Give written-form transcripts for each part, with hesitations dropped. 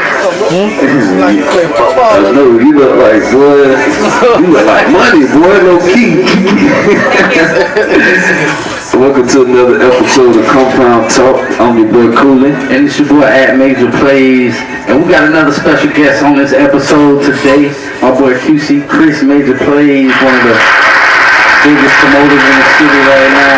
Like you play football. I know, you look like, boy, you look like money, boy, low key. Welcome to another episode of Kompound Talk. I'm your boy Coolin. And it's your boy at Major Plays. And we got another special guest on this episode today. My boy QC Chris Major Plays, one of the biggest promoters in the city right now.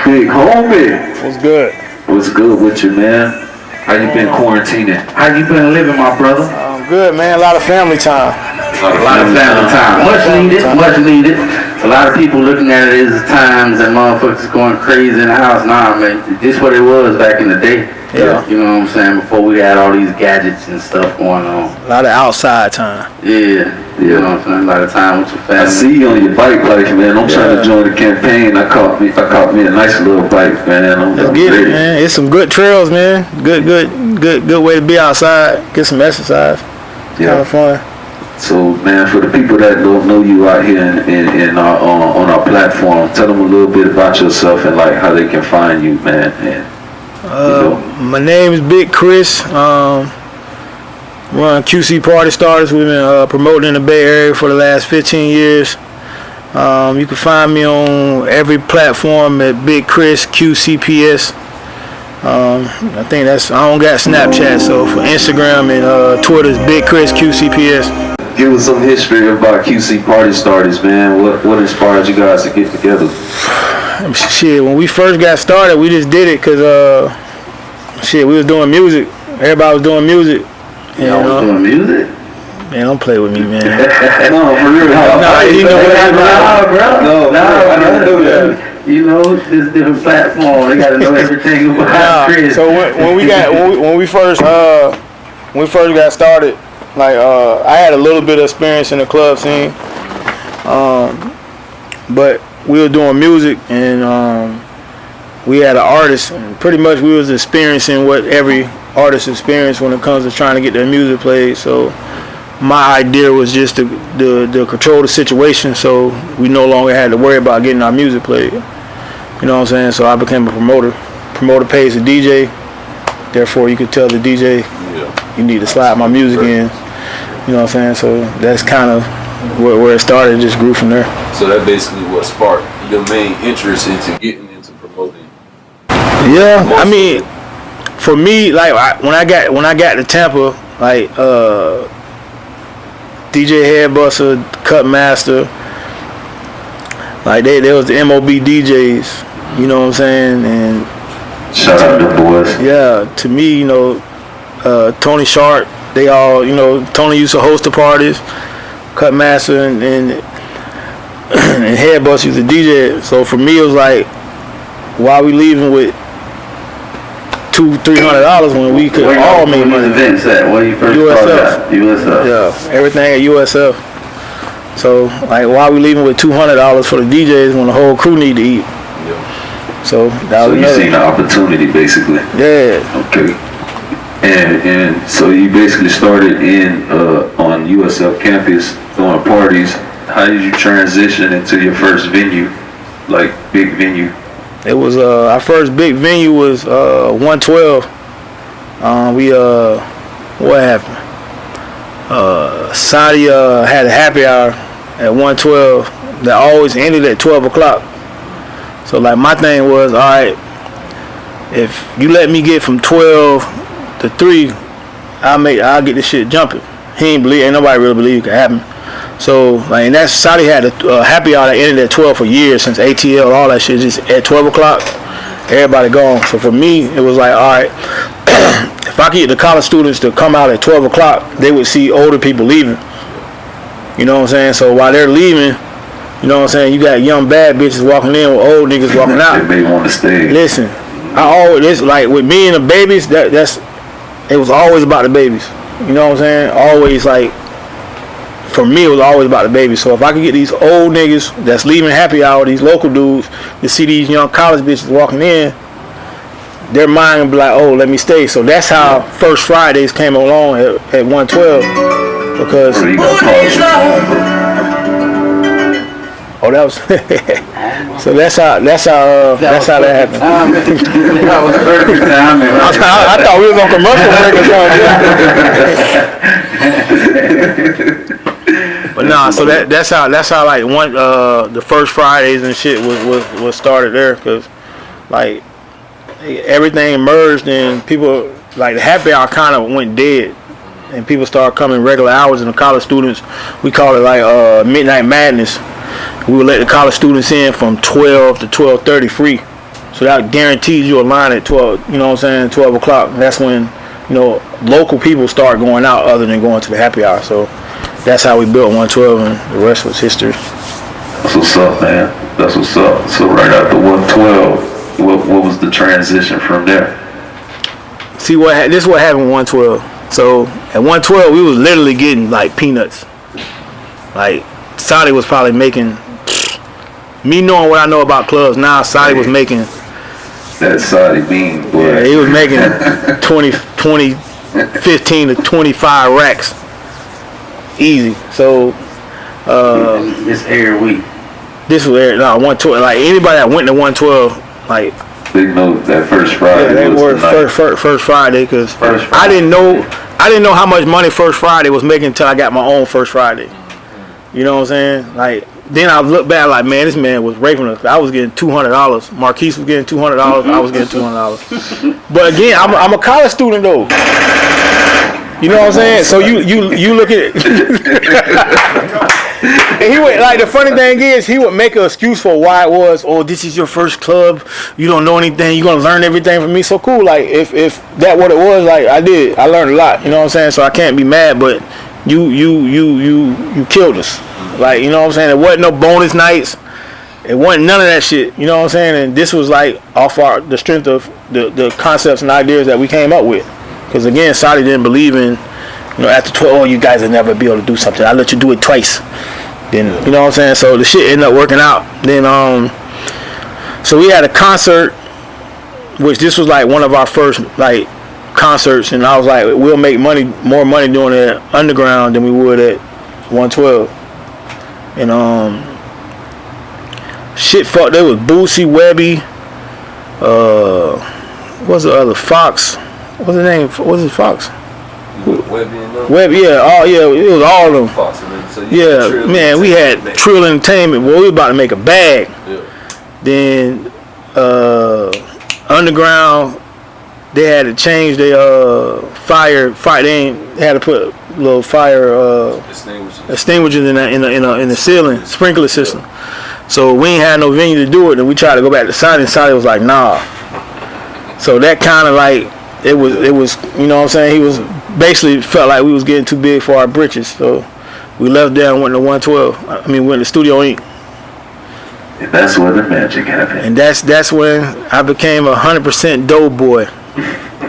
Big homie. What's good? What's good with you, man? How you been quarantining? How you been living, my brother? I'm good, man. A lot of family time. A lot of family time. Much needed. A lot of people looking at it as times and motherfuckers going crazy in the house. Nah, man, this what it was back in the day. Yeah. You know what I'm saying? Before we had all these gadgets and stuff going on. A lot of outside time. Yeah. You know what I'm saying? A lot of time with your family. I see you on your bike life, man. I'm trying to join the campaign. I caught me a nice little bike, man. Let's get it, man. It's some good trails, man. Good way to be outside. Get some exercise. Yeah. Kind of fun. So, man, for the people that don't know you out here in our, on our platform, tell them a little bit about yourself and like how they can find you, man. And, my name is Big Chris. Run QC Party Starters. We've been promoting in the Bay Area for the last 15 years. You can find me on every platform at Big Chris QCPS. I think I don't got Snapchat, so for Instagram and Twitter is Big Chris QCPS. give us some history about QC Party Starters, man. What inspired you guys to get together? Shit, when we first got started, we just did it because we was doing music. Everybody was doing music. Y'all was doing music? Man, don't play with me, man. No, for real. You know, this different platform. They got to know everything about Chris. So when we first got started, like I had a little bit of experience in the club scene, but we were doing music and we had an artist. And pretty much we was experiencing what every artist experience when it comes to trying to get their music played. So my idea was just to control the situation, so we no longer had to worry about getting our music played. You know what I'm saying? So I became a promoter. Promoter pays the DJ. Therefore, you could tell the DJ, you need to slide my music in. You know what I'm saying? So that's kind of where it started. It just grew from there. So that basically what sparked your main interest into getting into promoting. Yeah, I mean, for me, like when I got to Tampa, like DJ Headbuster, Cut Master, like they was the MOB DJs. You know what I'm saying? And shout out to boys. Yeah, to me, you know, Tony Sharp, they all, you know, Tony used to host the parties, Cut Master and Headbuster used to DJ. So for me, it was like, why we leaving with $200-$300 when we could all make money? Events at where you first started? USF. Yeah, everything at USF. So like, why we leaving with $200 for the DJs when the whole crew need to eat? So that was you seen the opportunity, basically. Yeah. Okay. And so you basically started on USF campus throwing parties. How did you transition into your first venue, like big venue? It was our first big venue was 112. What happened? Saudi had a happy hour at 112 that always ended at 12 o'clock. So like my thing was, all right, if you let me get from 12 to 3, I'll get this shit jumping. Ain't nobody really believe it could happen. So like, and that's Saudi had a happy hour that ended at 12 for years, since ATL, all that shit, just at 12 o'clock, everybody gone. So for me, it was like, all right, if I could get the college students to come out at 12 o'clock, they would see older people leaving. You know what I'm saying? So while they're leaving, you know what I'm saying, you got young bad bitches walking in with old niggas walking out. They may want to stay. Listen, like with me and the babies, it was always about the babies. You know what I'm saying? Always, like, for me, it was always about the babies. So if I could get these old niggas that's leaving happy hour, these local dudes, to see these young college bitches walking in, their mind would be like, oh, let me stay. So that's how First Fridays came along at 112. Because Oh, that was. So that's how that happened. That was perfect timing. I thought we was on commercial break or something. But nah, so that's how like the first Fridays and shit was started there, cause like everything merged and people like the happy hour kind of went dead. And people started coming regular hours, and the college students, we call it like midnight madness. We would let the college students in from 12 to 12:30 free. So that guarantees you a line at 12, you know what I'm saying, 12 o'clock. That's when, you know, local people start going out other than going to the happy hour. So that's how we built 112, and the rest was history. That's what's up, man. That's what's up. So right after 112, what was the transition from there? See, this is what happened with 112. So at 112, we was literally getting like peanuts. Like Saudi was probably making, me knowing what I know about clubs now, Saudi was making. That Saudi bean, boy. Yeah, he was making 15 to 25 racks. Easy. So this every week. This was 112. Like anybody that went to 112, like they know that first Friday. Yeah, they was were the first Friday, because I didn't know how much money First Friday was making until I got my own First Friday. You know what I'm saying? Like then I look back like, man, this man was raping us. I was getting $200. Marquise was getting $200. I was getting $200. But again, I'm a college student though. You know what I'm saying? So you look at it. And he would, like, the funny thing is, he would make an excuse for why it was. Oh, this is your first club. You don't know anything. You're gonna learn everything from me. So cool. Like if that what it was, like I learned a lot. You know what I'm saying? So I can't be mad. But you killed us. Like, you know what I'm saying? It wasn't no bonus nights. It wasn't none of that shit. You know what I'm saying? And this was like off the strength of the concepts and ideas that we came up with. Because again, Saudi didn't believe in, you know, after 12, oh, you guys will never be able to do something. I'll let you do it twice. Then, you know what I'm saying? So the shit ended up working out. Then, so we had a concert, which this was like one of our first like concerts, and I was like, we'll make more money doing it underground than we would at 112. And shit fucked. There was Boosie, Webby, what's the other, Fox? What's his name? What's his Fox? Webby, yeah. Oh, yeah. It was all of them. Fox, so yeah, man. We had Trill Entertainment. Well, we were about to make a bag. Yeah. Then underground, they had to change their fire. They had to put little fire extinguishers in the ceiling, sprinkler system. So we ain't had no venue to do it, and we tried to go back to Saudi, and Saudi was like, nah. So that kind of like. It was, you know what I'm saying? He was basically felt like we was getting too big for our britches. So we left there and went to 112. Went to Studio Inc. And that's where the magic happened. And that's when I became 100% dough boy.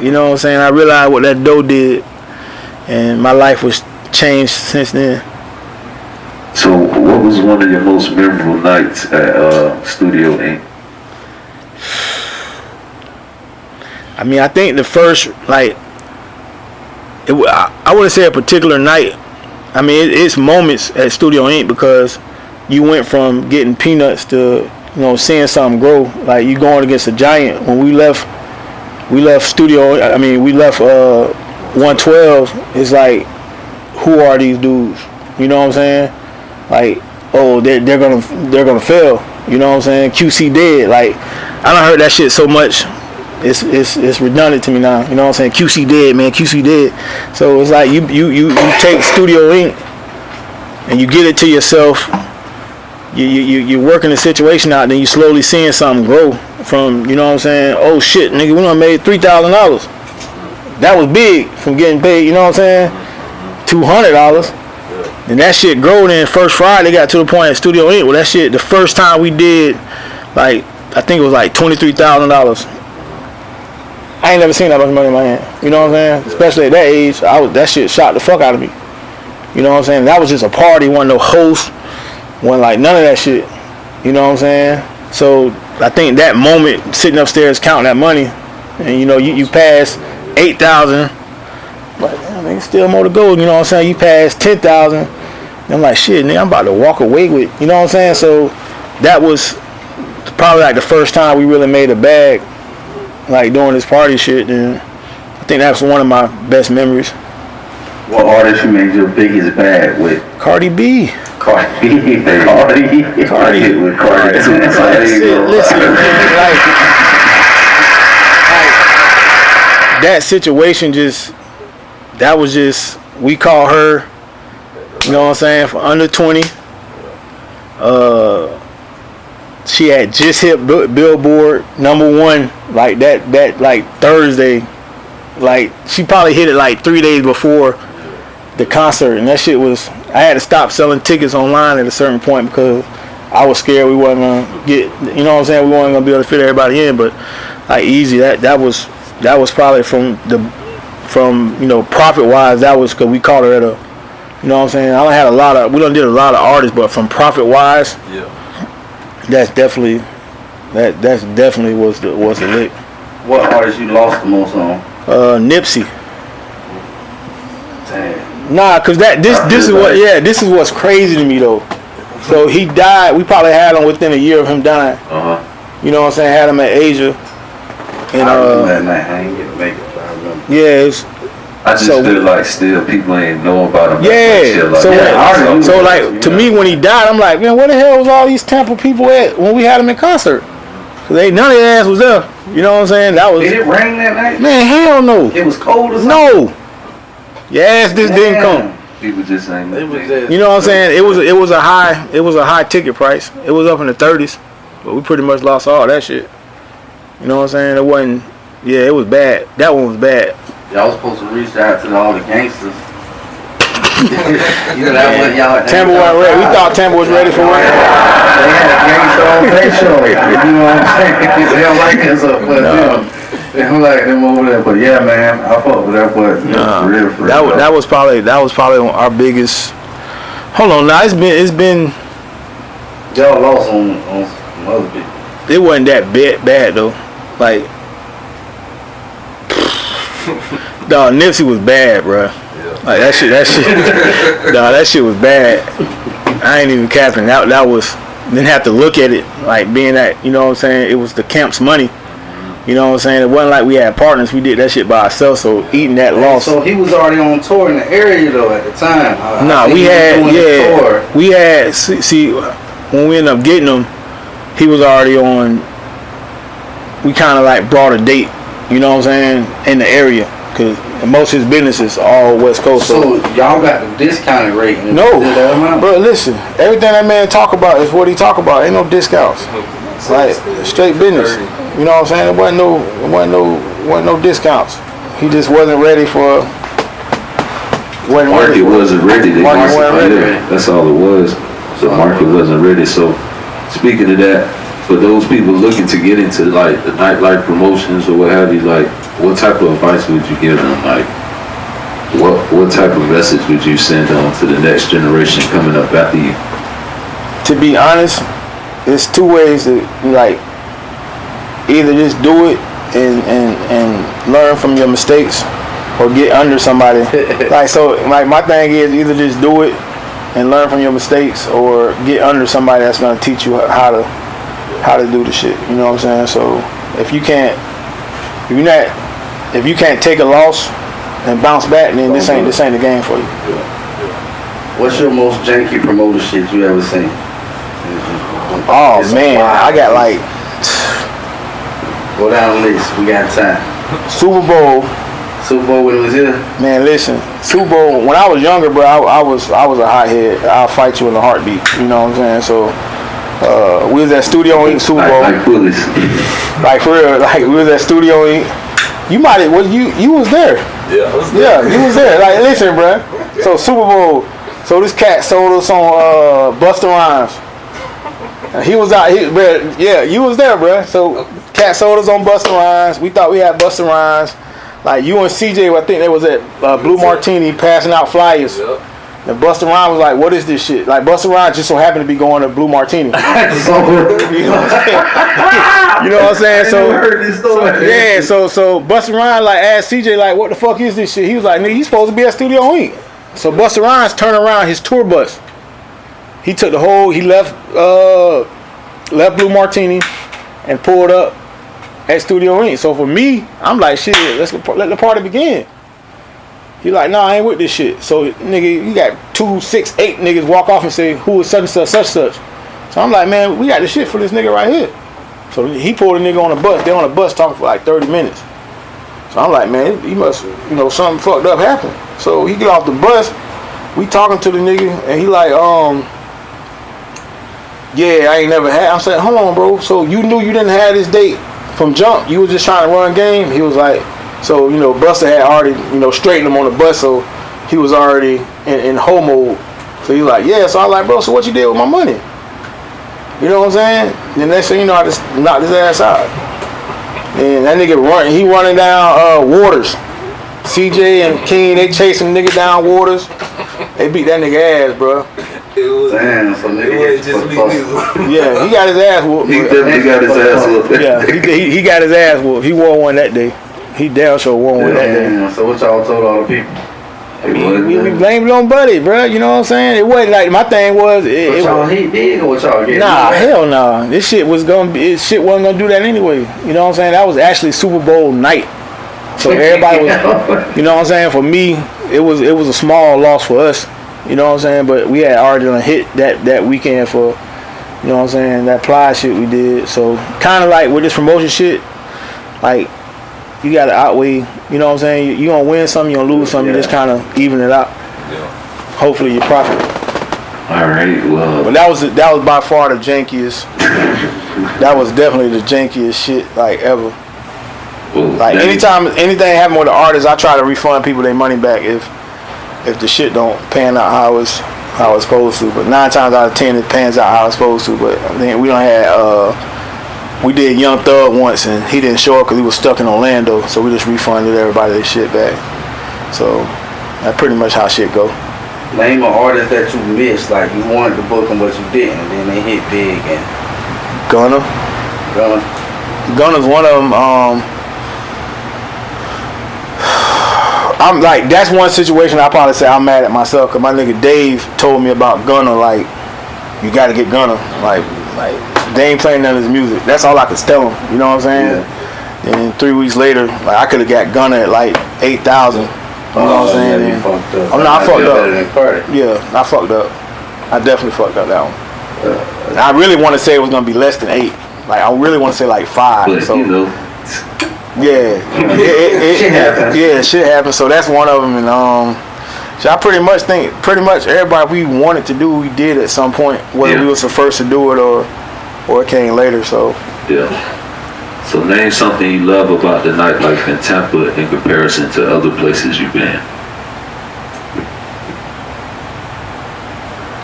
You know what I'm saying? I realized what that dough did, and my life was changed since then. So what was one of your most memorable nights at Studio Inc.? I think the first, like, I wouldn't say a particular night. It's moments at Studio Inc. because you went from getting peanuts to, you know, seeing something grow. Like, you going against a giant. When we left Studio, we left 112. It's like, who are these dudes? You know what I'm saying? Like, oh, they're gonna fail. You know what I'm saying? QC dead. Like, I done heard that shit so much. It's redundant to me now. You know what I'm saying? QC dead, man. QC dead. So it's like you take Studio Inc. and you get it to yourself. You're working the situation out, then you slowly seeing something grow from, you know what I'm saying? Oh shit, nigga, we done made $3,000. That was big from getting paid, you know what I'm saying? $200. And that shit grow. Then first Friday got to the point at Studio Inc. Well, that shit, the first time we did, like, I think it was like $23,000. I ain't never seen that much money in my hand. You know what I'm saying? Especially at that age, that shit shocked the fuck out of me. You know what I'm saying? That was just a party, wasn't no host, wasn't like none of that shit. You know what I'm saying? So I think that moment, sitting upstairs counting that money, and you know, you pass 8,000, but still more to go. You know what I'm saying? You pass 10,000, I'm like, shit, nigga, I'm about to walk away with, you know what I'm saying? So that was probably like the first time we really made a bag, like doing this party shit. And I think that's one of my best memories. What artist you made your biggest bag with? Cardi B. Cardi. Listen, man, like that situation we call her, you know what I'm saying, for under 20. She had just hit Billboard #1 like that like Thursday. Like she probably hit it like 3 days before the concert, and that shit was, I had to stop selling tickets online at a certain point because I was scared we wasn't gonna get, you know what I'm saying, we weren't gonna be able to fit everybody in. But like easy, that was probably from you know, profit wise, that was because we caught her at a, you know what I'm saying, we done did a lot of artists, but from profit wise, Yeah. that's definitely was the lick. What artist you lost the most on? Nipsey. Damn. Nah, cause this is what's crazy to me though. So he died. We probably had him within a year of him dying. You know what I'm saying? Had him at Asia. And I remember that night. I ain't get to make it, but I remember. yeah, it's, I just feel like still people ain't know about him. yeah. So like to me when he died, I'm like, man, where the hell was all these Tampa people at when we had him in concert? Cause none of their ass was there. You know what I'm saying? That was. Did it rain that night? Man, hell no. It was cold or something? No. Your ass just didn't come. People just ain't. You know what I'm saying? It was a high ticket price. It was up in the 30s, but we pretty much lost all that shit. You know what I'm saying? It wasn't. Yeah, it was bad. That one was bad. Y'all was supposed to reach out to all the gangsters. You know that what y'all. Tampa wasn't ready. We thought Tampa was ready for it. They had a gangster on their show. You know what I'm saying? They don't like us up, but they don't like them over there. But yeah, man, I fuck with that. But for real. That was probably our biggest. Hold on, now it's been. Y'all lost on some other people. It wasn't that bad though. Like, dog, Nipsey was bad, bro. Like that shit, dog, that shit was bad. I ain't even capping. That was, didn't have to look at it like being that, you know what I'm saying, it was the camp's money. You know what I'm saying? It wasn't like we had partners. We did that shit by ourselves. So eating that loss. So he was already on tour in the area though at the time. We had see when we ended up getting him, he was already on. We kind of like brought a date. You know what I'm saying, in the area. Cause most of his business is all West Coast. So y'all got the discounted rate. No, bro. Listen, everything that man talk about is what he talk about. Ain't no discounts. Like straight business. You know what I'm saying? It wasn't no discounts. He just wasn't ready for. Market wasn't ready. Market wasn't ready. That's all it was. The market wasn't ready. So speaking of that, for those people looking to get into like the nightlife promotions or what have you, like what type of advice would you give them? Like what type of message would you send on to the next generation coming up after you? To be honest, it's two ways to like either just do it and learn from your mistakes or get under somebody. Like my thing is either just do it and learn from your mistakes or get under somebody that's gonna teach you how to do the shit. You know what I'm saying? So if you can't take a loss and bounce back, then this ain't the game for you. What's your most janky promoter shit you ever seen? Oh man, I got like. Go down the list. We got time. Super Bowl when it was here. Man, listen. Super Bowl. When I was younger, bro, I was a hothead. I'll fight you in a heartbeat. You know what I'm saying? So we was at Studio Inc. Super Bowl. Like bullies. Like for real. Like we was at Studio Inc. You might have. You was there. Yeah, I was there. Yeah, you was there. Like listen, bro. So Super Bowl. So this cat sold us on Busta Rhymes. He was out. Yeah, you was there, bro. So cat sold us on Busta Rhymes. We thought we had Busta Rhymes. Like you and CJ, I think they was at Blue Martini passing out flyers. Yep. And Busta Rhymes was like, "What is this shit?" Like Busta Rhymes just so happened to be going to Blue Martini. You know what I'm saying? You know what I'm saying? So heard this story. So Busta Rhymes like asked CJ like, "What the fuck is this shit?" He was like, "Nigga, you supposed to be at Studio Inc." So Busta Rhymes turned around his tour bus He took the whole. He left Blue Martini and pulled up at Studio Ink. So for me, I'm like, shit, let the party begin. He like, nah, I ain't with this shit. So nigga, you got 2, 6, 8 niggas walk off and say, who is such and such, such such. So I'm like, man, we got the shit for this nigga right here. So he pulled a nigga on the bus. They on the bus talking for like 30 minutes. So I'm like, man, he must, something fucked up happened. So he get off the bus. We talking to the nigga, and he like, yeah, I ain't never had. I'm saying, hold on, bro. So you knew you didn't have this date from jump. You was just trying to run game. He was like, so Buster had already, straightened him on the bus, so he was already in hoe mode. So he was like, yeah. So I was like, bro, so what you did with my money? You know what I'm saying? The next thing you know, I just knocked his ass out. And that nigga running down Waters. CJ and King, they chasing the nigga down Waters. They beat that nigga ass, bro. Damn, so nigga just me. Yeah, he got his ass whooped. He definitely got his ass whooped. Yeah, he got his ass whooped. He wore one that day. He damn sure wore one that day. So what y'all told all the people? We blamed it on Buddy, bro. You know what I'm saying? It wasn't like, my thing was What y'all hit big or what y'all get? Nah, hell nah. This shit wasn't gonna do that anyway. You know what I'm saying? That was actually Super Bowl night. So everybody was, you know what I'm saying? For me, it was a small loss for us. You know what I'm saying? But we had already done hit that weekend for, you know what I'm saying, that Ply shit we did. So kind of like with this promotion shit, like, you got to outweigh, you know what I'm saying? You gonna win something, you gonna lose something, you just kind of even it out. Yeah. Hopefully you profit. All right, well. But that was by far the jankiest. That was definitely the jankiest shit like ever. Well, like anytime anything happen with the artist, I try to refund people their money back if the shit don't pan out how it's supposed to. But 9 times out of 10 it pans out how it's supposed to. But then we don't have we did Young Thug once and he didn't show up because he was stuck in Orlando, so we just refunded everybody their shit back. So that's pretty much how shit go. Name an artist that you missed, like you wanted to book them but you didn't, and then they hit big and Gunna's one of them. I'm like, that's one situation I probably say I'm mad at myself because my nigga Dave told me about Gunna, like, you gotta get Gunna, like they ain't playing none of his music. That's all I could tell him, you know what I'm saying? Yeah. And 3 weeks later, like, I could have got Gunna at like 8,000. You know what I'm saying? Yeah, you fucked up. I fucked up. Yeah, I fucked up. I definitely fucked up that one. I really want to say it was gonna be less than 8. Like, I really want to say like 5. But, so yeah, shit happens. Yeah, shit happens. So that's one of them. And so I pretty much think everybody we wanted to do, we did at some point, whether we was the first to do it or it came later. So yeah. So name something you love about the nightlife in Tampa in comparison to other places you've been.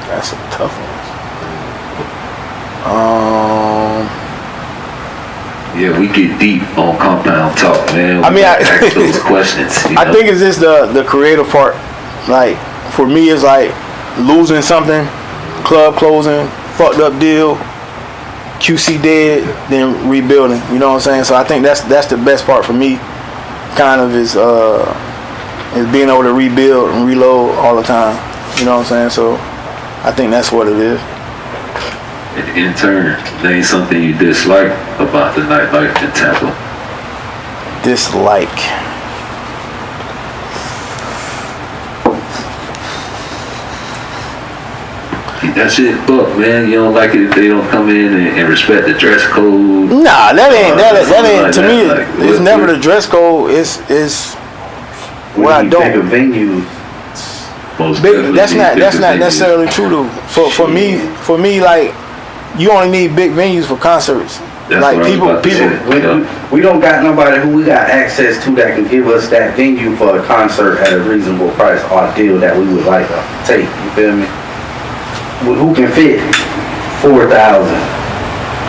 That's a tough one. Yeah, we get deep on Kompound talk, man. I ask those questions. I think it's just the creative part. Like, for me, it's like losing something, club closing, fucked up deal, QC dead, then rebuilding. You know what I'm saying? So I think that's the best part for me. Kind of is being able to rebuild and reload all the time. You know what I'm saying? So I think that's what it is. In turn, name something you dislike about the nightlife in Tampa. Dislike. That shit fuck, man. You don't like it if they don't come in and respect the dress code. Nah, that ain't like to that. me. Like, it's never the dress code. It's what I don't. Venues. That's not necessarily true though. For me, like, you only need big venues for concerts. That's like people. We don't got nobody who we got access to that can give us that venue for a concert at a reasonable price or a deal that we would like to take. You feel me? Who can fit 4,000?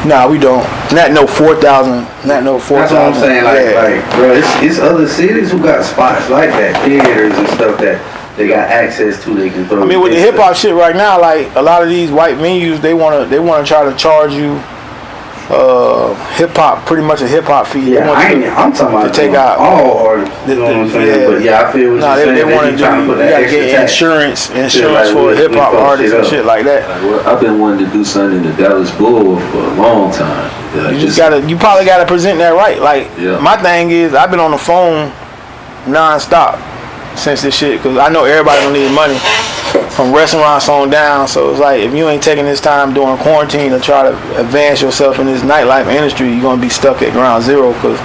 Nah, we don't. Not no 4,000. Not no 4,000. That's what I'm saying. Like, bro, it's other cities who got spots like that, theaters and stuff that they got access to. They can throw. I mean, with the hip hop shit right now, like a lot of these white venues, they wanna try to charge you hip hop, pretty much a hip hop fee. Yeah, I'm talking about to take out all artists. You know what I'm saying? But yeah, I feel what you're saying. They want to do. Trying to put You that gotta extra get tax. insurance for hip hop artists and shit like that. Like, I've been wanting to do something in the Dallas Bull for a long time. Like, You probably gotta present that right. Like my thing is, I've been on the phone non-stop since this shit, because I know everybody gonna need money from restaurants on down. So it's like, if you ain't taking this time during quarantine to try to advance yourself in this nightlife industry, you're gonna be stuck at ground zero, because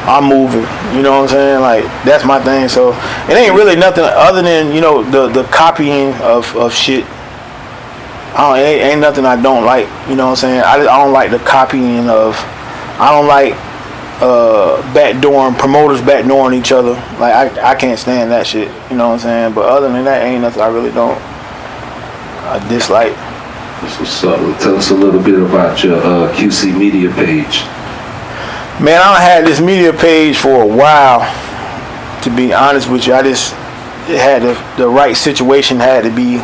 I'm moving. You know what I'm saying? Like, that's my thing. So it ain't really nothing other than, you know, the copying of shit. It ain't nothing I don't like. You know what I'm saying? I don't like the copying of. I don't like promoters backdooring each other. Like, I can't stand that shit. You know what I'm saying? But other than that, ain't nothing I really don't dislike. So tell us a little bit about your QC media page. Man, I had this media page for a while. To be honest with you, it had the right situation had to be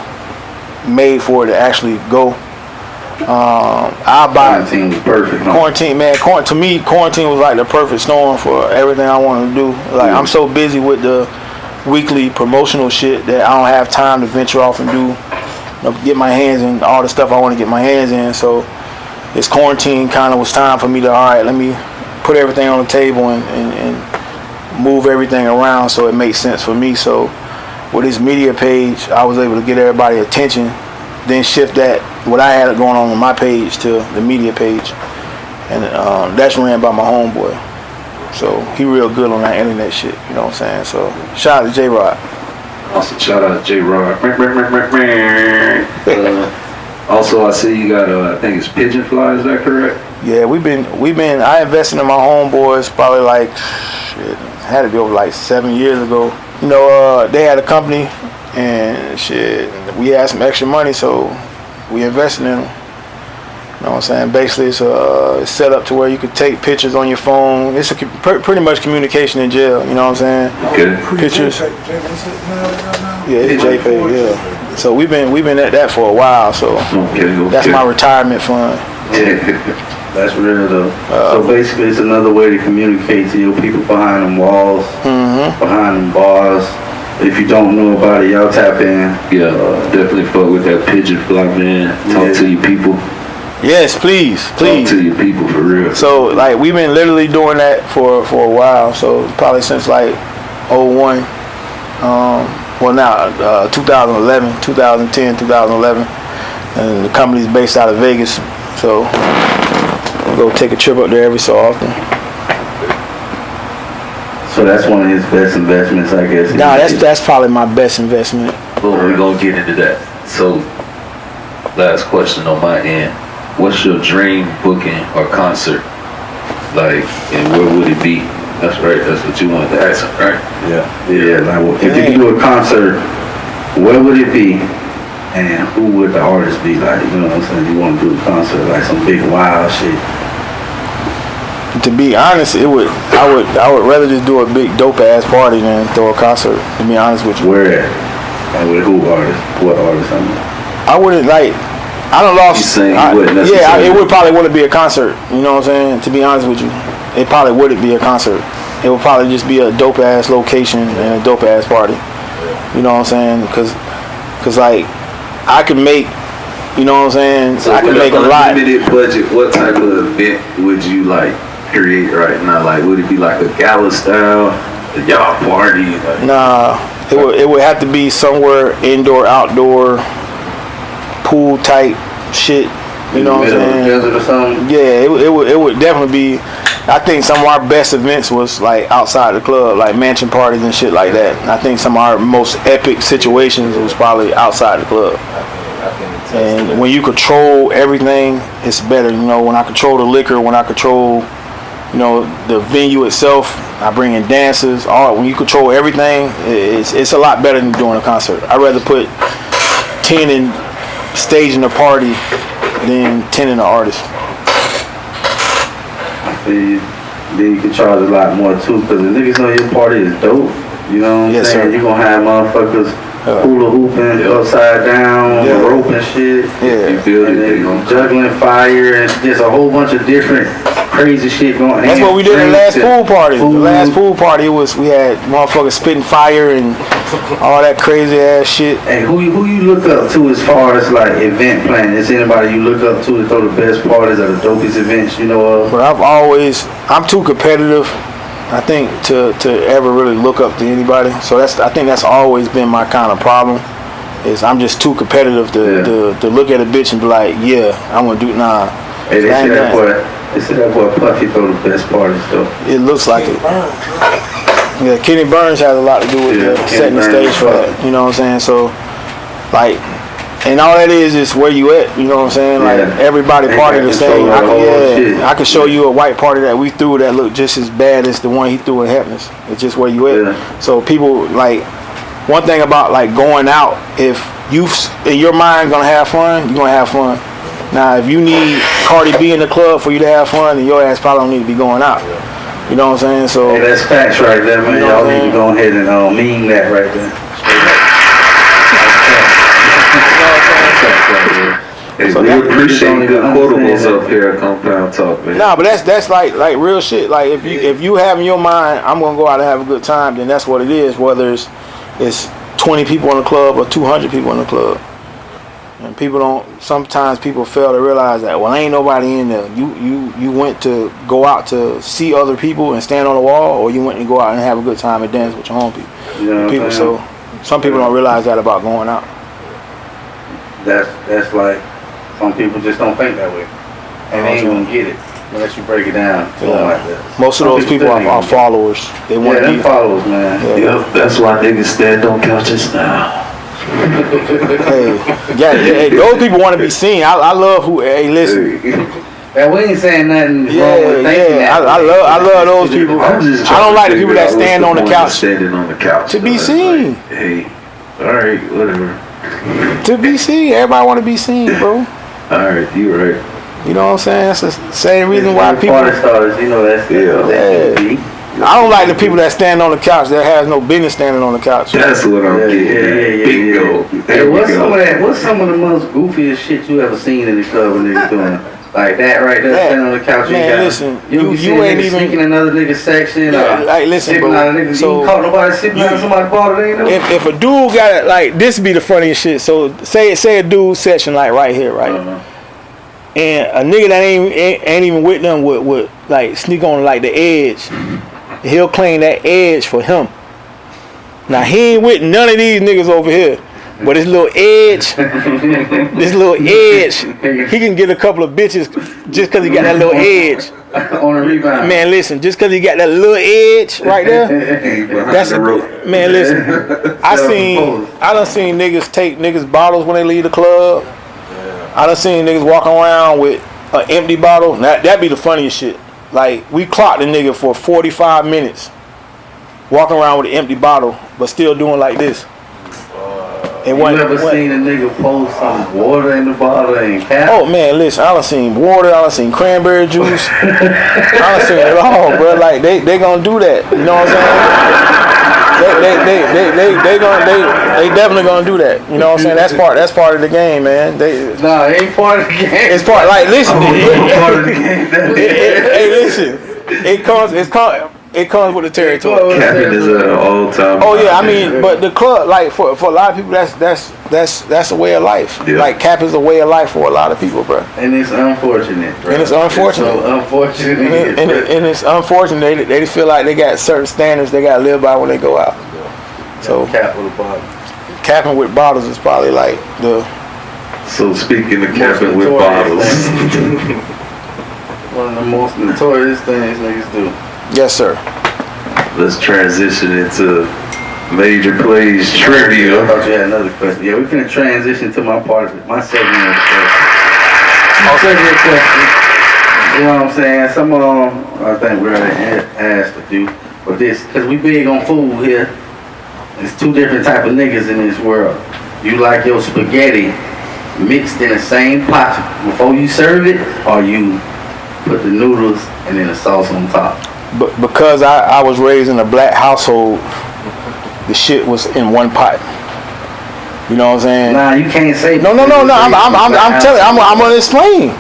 made for it to actually go. Quarantine was perfect. Quarantine, man. To me, quarantine was like the perfect storm for everything I wanted to do. Like, I'm so busy with the weekly promotional shit that I don't have time to venture off and do, get my hands in all the stuff I want to get my hands in. So this quarantine kind of was time for me to, all right, let me put everything on the table and move everything around so it makes sense for me. So with this media page, I was able to get everybody attention, then shift that, what I had going on my page, to the media page. And that's ran by my homeboy. So he real good on that internet shit, you know what I'm saying? So shout out to J-Rod. Awesome, shout out to J-Rod. Also, I see you got I think it's Pigeon Fly, is that correct? Yeah, I invested in my homeboys probably like, shit, had to be over like 7 years ago. You know, they had a company and shit, we had some extra money, so we invested in them. You know what I'm saying? Basically, it's set up to where you could take pictures on your phone. It's pretty much communication in jail, you know what I'm saying? Okay. Pictures. Yeah, it's JPEG, yeah. So we've been at that for a while, so that's my retirement fund. That's real though. So basically, it's another way to communicate to your people behind them walls, behind them bars. If you don't know about it, y'all tap in. Yeah, definitely fuck with that Pigeon Fly, man. Talk to your people. Yes, please. Talk to your people for real. So like, we've been literally doing that for a while. So probably since like 01. Well, now 2011, 2010, 2011, and the company's based out of Vegas. So we go take a trip up there every so often. So that's one of his best investments, I guess. Nah, that's probably my best investment. Well, we're gonna get into that. So, last question on my end. What's your dream booking or concert? Like, and where would it be? That's right, that's what you wanted to ask him, right? Yeah, like, if you do a concert, where would it be? And who would the artist be? Like, you know what I'm saying? You want to do a concert, like some big wild shit. To be honest, I would rather just do a big dope ass party than throw a concert. To be honest with you. Where at? Like with who artist? What artist? I mean, I wouldn't like. I don't lost. He's saying he wouldn't necessarily. It would probably wouldn't be a concert. You know what I'm saying? To be honest with you, it probably wouldn't be a concert. It would probably just be a dope ass location and a dope ass party. You know what I'm saying? Because like, I could make. You know what I'm saying? So I can make a lot. Limited budget. What type of event would you like create right now? Like, would it be like a gala style, a yacht party? Like, Nah, it would have to be somewhere indoor, outdoor, pool type shit. You know what I'm saying? Desert or something? Yeah, it would definitely be. I think some of our best events was like outside the club, like mansion parties and shit like that. And I think some of our most epic situations was probably outside the club. And when you control everything, it's better. You know, when I control the liquor, when I control, you know, the venue itself, I bring in dancers. All when you control everything, it's a lot better than doing a concert. I'd rather put 10 in staging a party than 10 in the artist. I feel you. Then you can charge a lot more too, because the niggas know your party is dope. You know what I'm saying? Sir. You're gonna have motherfuckers hula hooping, upside down, rope and shit. Yeah. You feel And it? then juggling fire and just a whole bunch of different crazy shit going on. That's what we did at the last pool party. The Food. last pool party we had motherfuckers spitting fire and all that crazy ass shit. Hey, who you look up to as far as like event planning? Is anybody you look up to throw the best parties or the dopest events you know of? But I'm too competitive, I think, to ever really look up to anybody. So I think that's always been my kind of problem. Is I'm just too competitive to look at a bitch and be like, yeah, I'm gonna do nah. Hey, they say that boy Puffy throw the best parties though. It looks like it. Yeah, Kenny Burns has a lot to do with setting the stage for that. You know what I'm saying? So, like, and all that is where you at. You know what I'm saying? Like everybody party the same. I can show you a white party that we threw that looked just as bad as the one he threw in Happiness. It's just where you at. Yeah. So people like one thing about like going out. If you in your mind gonna have fun, you're gonna have fun. Now, if you need Cardi B in the club for you to have fun, then your ass probably don't need to be going out. You know what I'm saying? So hey, that's facts right there, man. Y'all need to go ahead and mean that right there. Hey, so we appreciate good quotables up here at Kompound Talk, man. Nah, but that's like real shit. Like if you have in your mind, I'm gonna go out and have a good time, then that's what it is. Whether it's 20 people in the club or 200 people in the club. And sometimes people fail to realize that, well, ain't nobody in there. You went to go out to see other people and stand on the wall, or you went to go out and have a good time and dance with your own people. So some people don't realize that about going out. That's like, some people just don't think that way. And they ain't gonna get it unless you break it down to them like that. Most of those people are followers. They want to be followers, man. Yep, that's why niggas stand on couches now. Hey, those people want to be seen. I love who. Hey, listen. Yeah, we ain't saying nothing wrong with thinking that. I love those people. I don't like the people that stand on the couch. Standing on the couch to be seen. Like, hey, all right, whatever. To be seen. Everybody want to be seen, bro. All right, you right. You know what I'm saying? That's the same reason why people. Party starters, you know that's I don't like the people that stand on the couch that has no business standing on the couch. That's what I'm getting. Bingo. Hey, what's some of the most goofiest shit you ever seen in the club when niggas doing? Like that right there, standing on the couch. Man, listen, you ain't even sneaking another nigga's section. Like, listen, bro. So you caught nobody sipping out somebody's bottle. They ain't know. If a dude got it, like this, be the funniest shit. So say a dude section like right here, right, and a nigga that ain't even with them would like sneak on like the edge. He'll claim that edge for him. Now he ain't with none of these niggas over here. But this little edge, he can get a couple of bitches just because he got that little edge. On a rebound. Man, listen, just because he got that little edge right there, that's a man. Listen, I done seen niggas take niggas bottles when they leave the club. I done seen niggas walking around with an empty bottle. That be the funniest shit. Like we clocked the nigga for 45 minutes, walking around with an empty bottle, but still doing like this. You ever seen a nigga pour some water in the bottle and cap? Oh man, listen, I done seen water, I done seen cranberry juice, I done seen it all, bro. Like they gonna do that, you know what I'm saying? They definitely gonna do that. You know what I'm saying? That's part of the game, man. No, it ain't part of the game. It's part like listen. Part of the game. Hey, listen. It comes with the territory. Capping is at an all-time. Oh yeah, I mean, but the club, like for a lot of people, that's a way of life. Yeah. Like cap is a way of life for a lot of people, bro. And it's unfortunate, bro. And it's unfortunate. It's so unfortunate. And it's unfortunate. They feel like they got certain standards they gotta live by when they go out. So cap with a bottle. Capping with bottles is probably like the. So speaking of capping with bottles, one of the most notorious things niggas do. Yes, sir. Let's transition into major plays trivia. I thought you had another question. Yeah, we finna transition to my part of it, my segment of the question. You know what I'm saying? Some of them, I think we already asked a few, but this, because we big on food here. There's two different type of niggas in this world. You like your spaghetti mixed in the same pot before you serve it, or you put the noodles and then the sauce on top? But because I was raised in a black household, the shit was in one pot. You know what I'm saying? Nah, you can't say. No. I'm telling you. I'm gonna explain.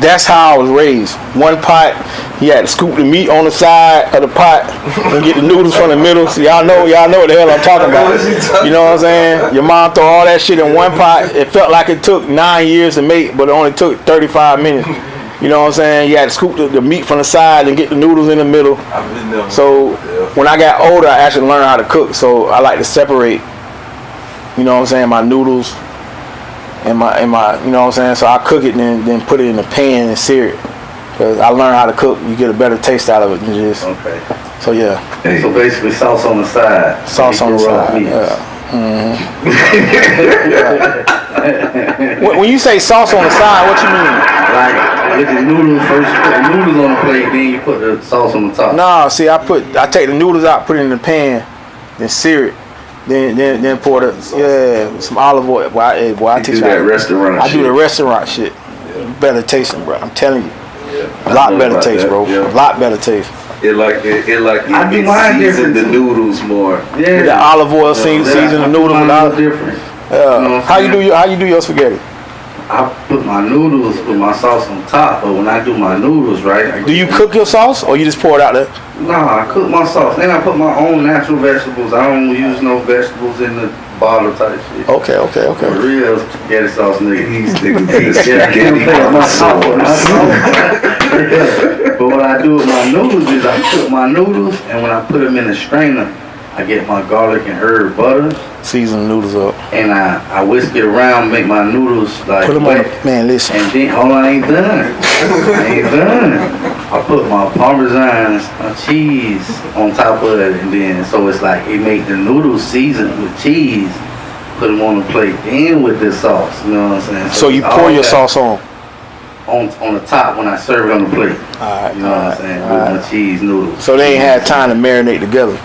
That's how I was raised. One pot, you had to scoop the meat on the side of the pot and get the noodles from the middle. So y'all know what the hell I'm talking about. You know what I'm saying? Your mom throw all that shit in one pot. It felt like it took 9 years to make, but it only took 35 minutes. You know what I'm saying? You had to scoop the meat from the side and get the noodles in the middle. So when I got older, I actually learned how to cook. So I like to separate, you know what I'm saying, my noodles and my you know what I'm saying. So I cook it and then put it in the pan and sear it. Cause I learned how to cook. You get a better taste out of it than just. Okay. So yeah. So basically, sauce on the side. Sauce on the side. Yeah. When you say sauce on the side, what you mean? Like with the noodles first, you put the noodles on the plate, then you put the sauce on the top. Nah, see, I take the noodles out, put it in the pan, then sear it. Then pour some olive oil. Boy, I teach you that restaurant I shit. do the restaurant shit. Better tasting, bro. I'm telling you. Yeah. A lot better taste, that, bro. yeah. A lot better taste. It like you season the noodles more. Yeah. The olive oil season the noodles with olive. Different. How you do your spaghetti? I put my noodles with my sauce on top, but when I do my noodles, right? Do you cook your sauce or you just pour it out there? Nah, I cook my sauce. Then I put my own natural vegetables. I don't use no vegetables in the bottle type shit. Okay. The real spaghetti sauce nigga. These niggas spaghetti But what I do with my noodles is I cook my noodles, and when I put them in a strainer, I get my garlic and herb butter. Season the noodles up. And I whisk it around, make my noodles like Put them wet. on man, listen. And then, hold on, I ain't done. I put my Parmesan cheese on top of it, and then, so it's like, it make the noodles seasoned with cheese, put them on the plate, then with this sauce, you know what I'm saying? So you pour your sauce on the top when I serve it on the plate. Alright, You know what I'm saying? With my cheese noodles. So they ain't had time to marinate together.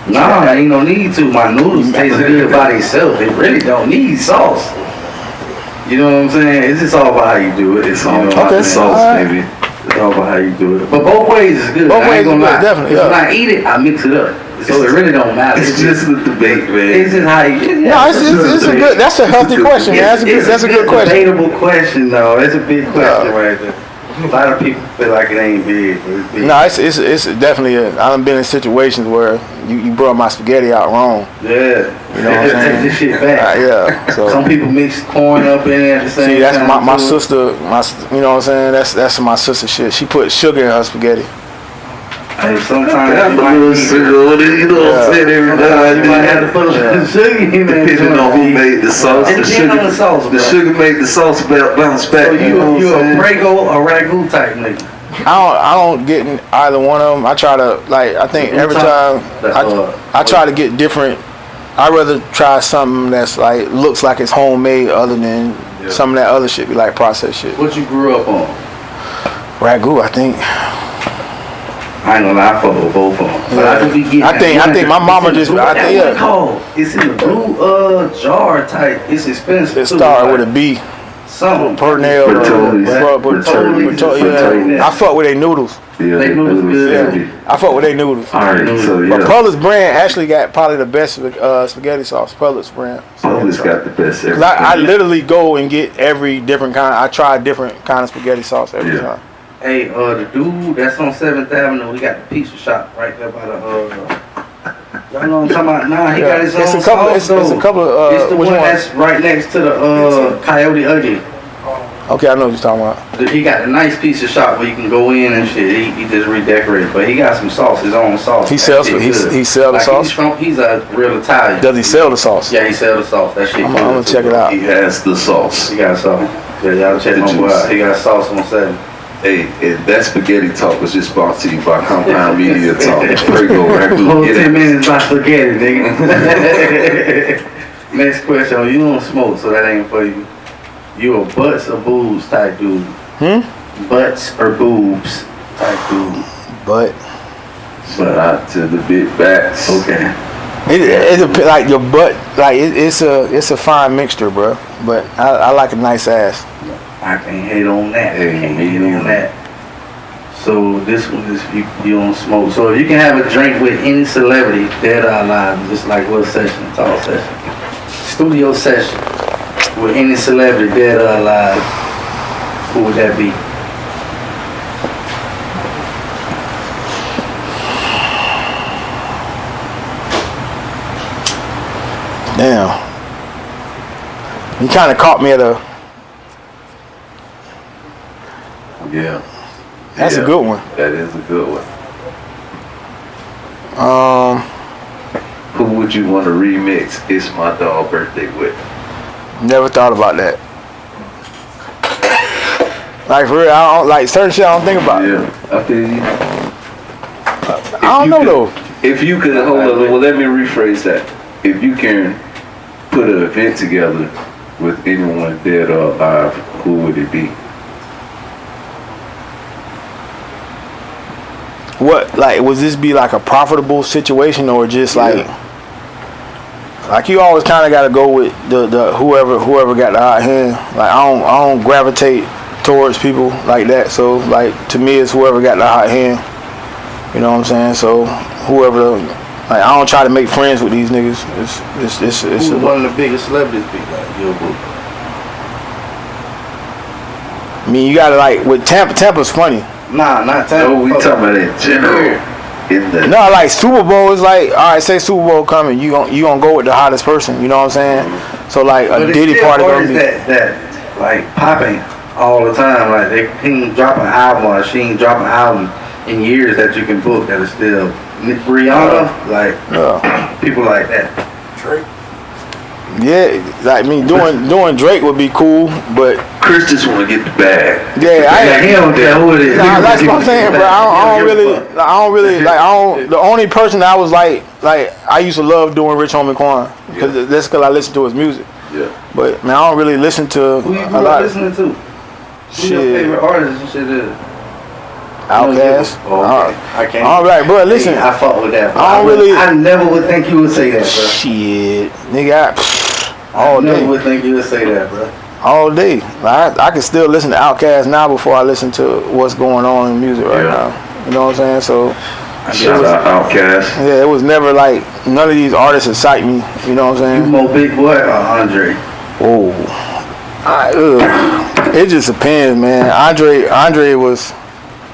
Nah, ain't no need to. My noodles taste good by themselves. They really don't need sauce. You know what I'm saying? It's just all about how you do it. It's all about the sauce, baby. It's all about how you do it. But both ways is good. Both ways is good, lie. definitely. When I eat it, I mix it up. So it really don't matter. It's just a debate, man. It's just how you. No, it's a good. That's a healthy question, man. That's a good question. Debatable question, though. It's a big question right there. A lot of people feel like it ain't big, but it's big. No, it's definitely. I've been in situations where you brought my spaghetti out wrong. Yeah. You know what I'm saying? Take this shit back. Yeah. So some people mix corn up in it at the same time. see, that's my sister. You know what I'm saying? That's my sister shit. She put sugar in her spaghetti. Hey, sometimes You know what I'm saying? Every you time might have to put a little sugar in there. depending on who made the sauce, It depends on the sauce, bro. the sugar made the sauce bounce back. So You know what you a I'm saying? Prego or ragu type nigga? I don't get in either one of them. I try to I think every time I try to get different. I'd rather try something that's like looks like it's homemade other than some of that other shit be like processed shit. What you grew up on? Ragu, I think. I ain't gonna lie, I fuck with both of them. But I could be getting I think my mama just. It's in the blue jar type. It's expensive. It started with a B. Something. Pernell. Yeah. I fuck with their noodles. Yeah, They noodles good. I fuck with their noodles. Alright, so But yeah. Publix brand actually got probably the best spaghetti sauce. Publix brand. Publix got the best everything. I literally go and get every different kind. I try different kind of spaghetti sauce every time. Hey, the dude that's on 7th Avenue, we got the pizza shop right there by the, y'all know what I'm talking about? Nah, he got his own It's a couple. sauce, though. It's a couple. It's the which one one? that's right next to the, Coyote Ugly. Okay, I know what you're talking about. He got a nice pizza shop where you can go in and shit. He just redecorated, but he got some sauce, his own sauce. He sells. He sells the sauce. He's a real Italian. Does he sell the sauce? Yeah, he sells the sauce. That shit. I'm gonna check it out. He has the sauce. He got sauce. Yeah, y'all check my boy out. He got sauce on 7. Hey, and that spaghetti talk was just brought to you by Kompound Media Talk. Prego, ragu, Whole get 10 it. minutes by spaghetti, nigga. Next question. Oh, you don't smoke, so that ain't for you. You a butts or boobs type dude? Butts or boobs type dude? But Shout out to the big backs. Okay. it's like your butt. Like it's a fine mixture, bro. But I like a nice ass. I can't hate on that. Hey, Can't me hate on neither. that. So this one is you don't smoke. So if you can have a drink with any celebrity, dead or alive, just like what session, talk session, studio session with any celebrity, dead or alive, who would that be? Damn. You kind of caught me at a. Yeah. That's a good one. That is a good one. Who would you want to remix It's My Dog Birthday with? Never thought about that. Like for real, I don't like certain shit. I don't think about. Yeah, I feel you. I don't know though. If you could hold on, well, let me rephrase that. If you can put an event together with anyone dead or alive, who would it be? What, like, would this be like a profitable situation or just like you always kind of got to go with the whoever got the hot hand. Like I don't gravitate towards people like that. So like to me, it's whoever got the hot hand. You know what I'm saying? So whoever, like I don't try to make friends with these niggas. It's Who's one of the biggest celebrities be like your book? I mean, you gotta like with Tampa's funny. Nah, not Tampa. No, we talking about in general. No, like Super Bowl is like, all right, say Super Bowl coming, you gonna go with the hottest person. You know what I'm saying? So like a Diddy party gonna be that like popping all the time. Like he ain't drop an album or she ain't drop an album in years that you can book that is still Rihanna, like people like that. Drake. Yeah, like me doing Drake would be cool, but Chris just want to get the bag. yeah, He don't care who it is. Nah, that's what I'm saying, bro. I don't really like. The only person that I was like I used to love doing Rich Homie Quan because that's because I listened to his music. Yeah. But man, I don't really listen to Who you a grew lot. up listening to? Who your favorite artist and shit is? Outkast. Oh, okay. I can't. All right, bro. Listen, I fought with that. I don't really. I never would think you would say that, bro. Shit, nigga. I never would think you would say that, bro. All day. Like, I can still listen to Outkast now before I listen to what's going on in music right now. You know what I'm saying? So. Shout out Outkast. Yeah, it was never like none of these artists excite me. You know what I'm saying? You more Big Boy or Andre? Oh, it just depends, man.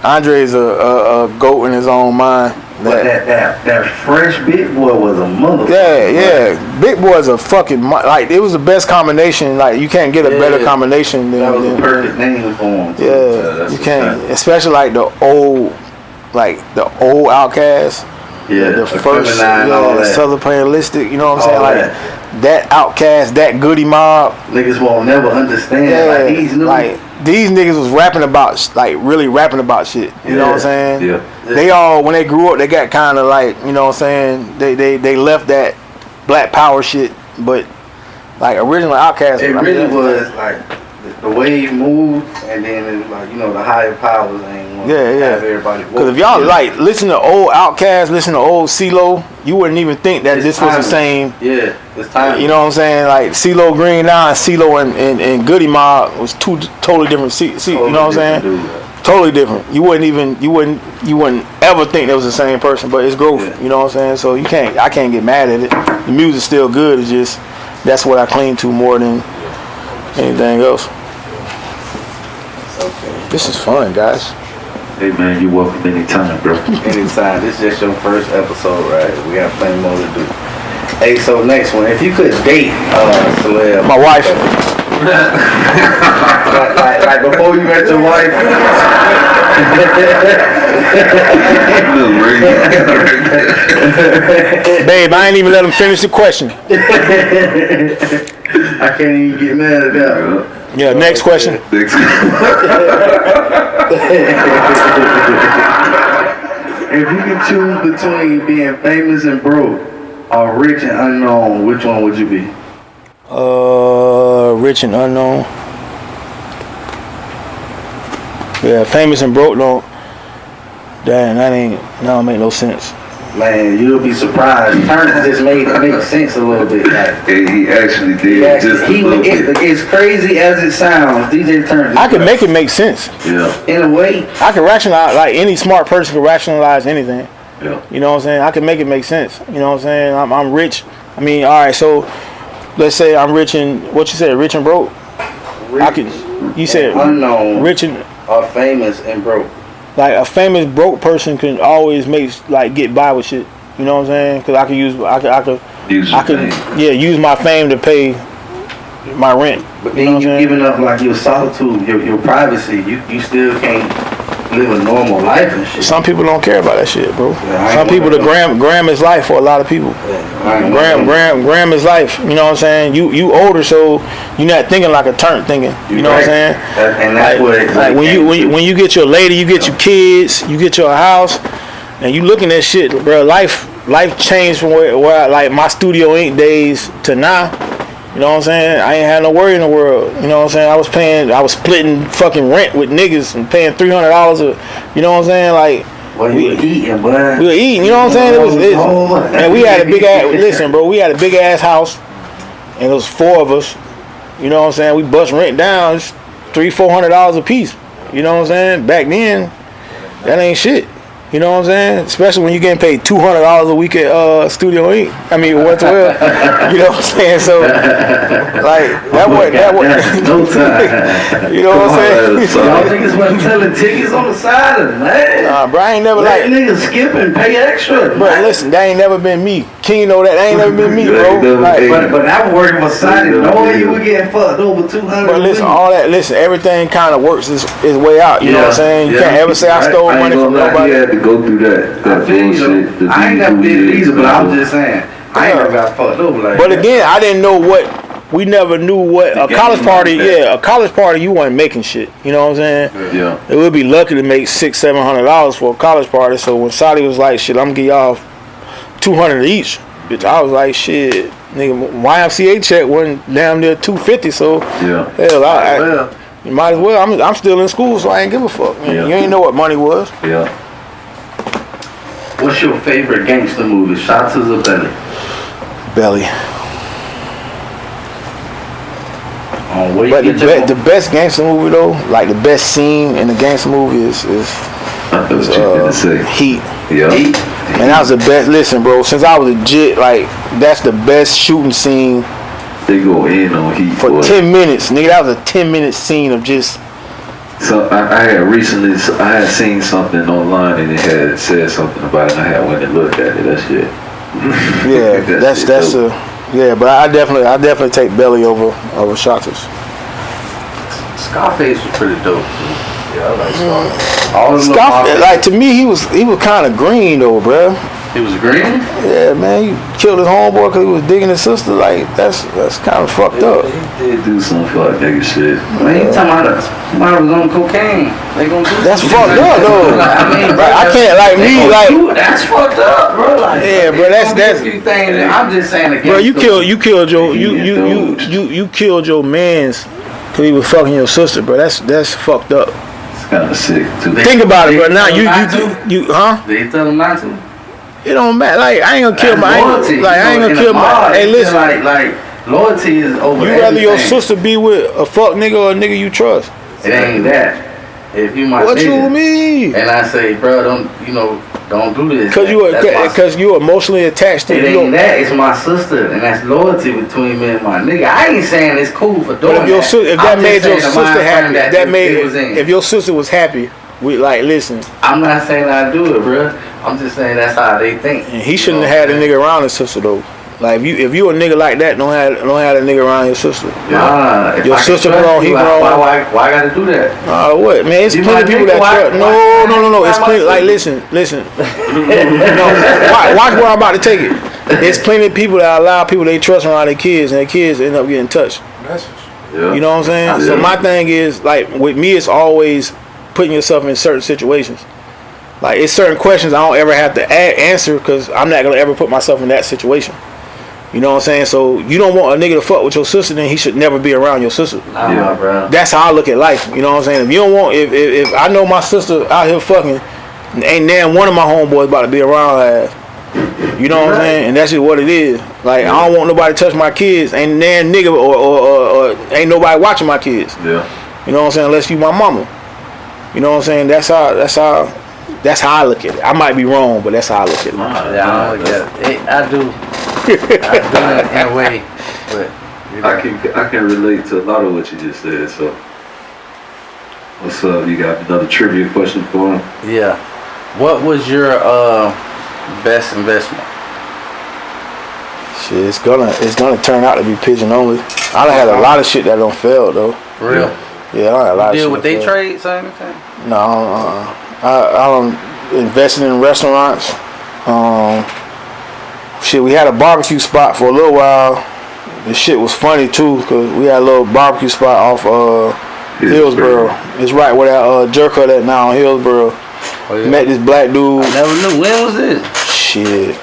Andre's a goat in his own mind. But that fresh Big Boy was a motherfucker. Yeah. Big Boy's a fucking like it was the best combination. Like you can't get a better combination than that was a perfect name for him. Yeah, you can't. Especially like the old Outkast. Yeah, the first all that. Southern Playalistic. You know what I'm saying? All Like that Outkast, that Goody Mob. Niggas won't never understand. Like these niggas was rapping about really rapping about shit. You know what I'm saying? Yeah. They all when they grew up, they got kind of like you know what I'm saying. They left that Black Power shit, but like original Outkast. It really was like the wave moved, and then it was like the higher powers ain't want to have everybody. Because if y'all like listen to old Outkast, listen to old CeeLo, you wouldn't even think that this was the same. Yeah, it's time. You know what I'm saying? Like CeeLo Green now and CeeLo and Goody Mob was two totally different. You know what I'm saying? Totally different. You wouldn't ever think that was the same person, but it's growth. Yeah. You know what I'm saying? So I can't get mad at it. The music's still good. It's just that's what I cling to more than anything else. Okay. This is fun, guys. Hey man, you're welcome anytime, bro. Anytime. This is just your first episode, right? We got plenty more to do. Hey, so next one. If you could date celeb. My wife. like before you met your wife. Babe, I ain't even let him finish the question. I can't even get mad at that. Yeah, next question. If you could choose between being famous and broke or rich and unknown, which one would you be? Rich and unknown. Yeah, famous and broke don't. Damn, that don't make no sense. Man, you'll be surprised. Turner just made it make sense a little bit. Like, He actually did just a little bit. It's crazy as it sounds. DJ Turner. I can make it make sense. Yeah. In a way. I can rationalize, like any smart person can rationalize anything. Yeah. You know what I'm saying? I can make it make sense. You know what I'm saying? I'm rich. I mean, all right, so let's say I'm rich and, what you said, rich and broke? I can, you said unknown, rich and, or famous and broke. like a famous broke person can always get by with shit. You know what I'm saying? Because I could use my fame to pay my rent. But then you giving up like your solitude, your privacy. You still can't live a normal life and shit. Some people don't care about that shit, bro. Yeah, some people, the gram is life for a lot of people. Yeah, gram is life. You know what I'm saying? You older, so you're not thinking like a turn thinking. You know what I'm saying? And that's like when you get your lady, you get your kids, you get your house, and you looking at shit, bro. Life changed from where like my Studio Inc. days to now. You know what I'm saying? I ain't had no worry in the world. You know what I'm saying? I was splitting fucking rent with niggas and paying $300 you know what I'm saying? Like, well, we were eating, boy. We were eating, you know what I'm saying? And we had a big ass, listen, bro, we had a big ass house, and it was 4 of us. You know what I'm saying? We bust rent down, it's $300-$400 a piece. You know what I'm saying? Back then, that ain't shit. You know what I'm saying? Especially when you getting paid $200 a week at Studio Inc. I mean, 112. You know what I'm saying? So, like, that wasn't. No time. You know what I'm saying? Y'all niggas wasn't selling tickets on the side of the man. Nah, bro, I ain't never Let niggas skip and pay extra. Bro, listen, that ain't never been me. King know that. That ain't never been me, bro. Like, but I was working for Sonny, knowing you were getting fucked over 200. But listen, all that, everything kind of works its way out. You know what I'm saying? You can't ever say I stole money from nobody. He had to go through that bullshit. I ain't never did it either, but I was just saying, I ain't never got fucked over like that. But again, I didn't know we never knew what a college party, a college party, you weren't making shit. You know what I'm saying? Yeah. It would be lucky to make $600-$700 for a college party. So when Saudi was like, shit, I'm gonna give y'all $200 each, bitch, I was like, shit, nigga, YMCA check wasn't damn near $250. So yeah, hell, you might as well. I'm still in school, so I ain't give a fuck. Man. You ain't know what money was. Yeah. What's your favorite gangster movie? Shots or Belly? Belly. But the best gangster movie though, like the best scene in the gangster movie is Heat. Yeah. Heat. And that was the best. Listen, bro, since I was a jit, like that's the best shooting scene. They go in on Heat for 10 minutes, nigga. That was a 10-minute scene of just. So I had seen something online and it had said something about it. And I went and looked at it. That shit. Yeah, that's but I definitely take Belly over Shotters. Scarface was pretty dope too. Yeah, I like Scarface. Scarface, like to me, he was kind of green though, bro. He was green? Yeah, man. He killed his homeboy because he was digging his sister. Like that's kind of fucked up. He did do some fuck nigga shit. Man, you talking about somebody was on cocaine? They gonna do that's fucked up though. I mean, bro, I can't like me like. That's fucked up, bro. Like, yeah, bro. That's a few things. I'm just saying again. Bro, you killed your you killed your man's because he was fucking your sister, bro. That's fucked up. It's kind of sick too. Think about it, bro. Now you huh? Did he tell him not to? It don't matter. Like I ain't gonna kill my. Loyalty. Like I ain't gonna kill my. Hey, listen. Like loyalty is over. You rather your sister be with a fuck nigga or a nigga you trust? It ain't that. If you my what nigga, you mean? And I say, bro, don't do this. Because you emotionally attached to it. It ain't that. It's my sister, and that's loyalty between me and my nigga. I ain't saying it's cool for doing that. If that made your sister happy, if your sister was happy, we like listen. I'm not saying I do it, bro. I'm just saying that's how they think. And he shouldn't have had a nigga around his sister though. Like if you a nigga like that, don't have a nigga around your sister. Nah, your sister grown, he grown. Why I gotta do that? What man? It's plenty of people that trust. No. It's plenty. Like listen. No, watch where I'm about to take it. There's plenty of people that allow people they trust around their kids, and their kids end up getting touched. Yeah. You know what I'm saying? Yeah. So my thing is like with me, it's always putting yourself in certain situations. Like it's certain questions I don't ever have to answer because I'm not gonna ever put myself in that situation. You know what I'm saying? So you don't want a nigga to fuck with your sister, then he should never be around your sister. Nah, bro. That's how I look at life. You know what I'm saying? If you don't want, if I know my sister out here fucking, ain't damn one of my homeboys about to be around her ass. You know what I'm saying? And that's just what it is. Like I don't want nobody to touch my kids, ain't nan nigga or ain't nobody watching my kids. Yeah. You know what I'm saying? Unless you my mama. You know what I'm saying? That's how I look at it. I might be wrong, but that's how I look at it. Yeah, I don't look at it. I do. I do it in a way, but you know. I can relate to a lot of what you just said. So, what's up? You got another trivia question for him? Yeah. What was your best investment? Shit, it's gonna turn out to be pigeon only. I done had a lot of shit that don't fail though. For real? Yeah, I had a lot of shit. Deal with day fail. trades or anything? No, I don't invested in restaurants. Shit, we had a barbecue spot for a little while. The shit was funny too, cause we had a little barbecue spot off Hillsboro. It's right where that jerk hut at now, Hillsboro. Oh, yeah. Met this black dude. I never knew. When was this? Shit,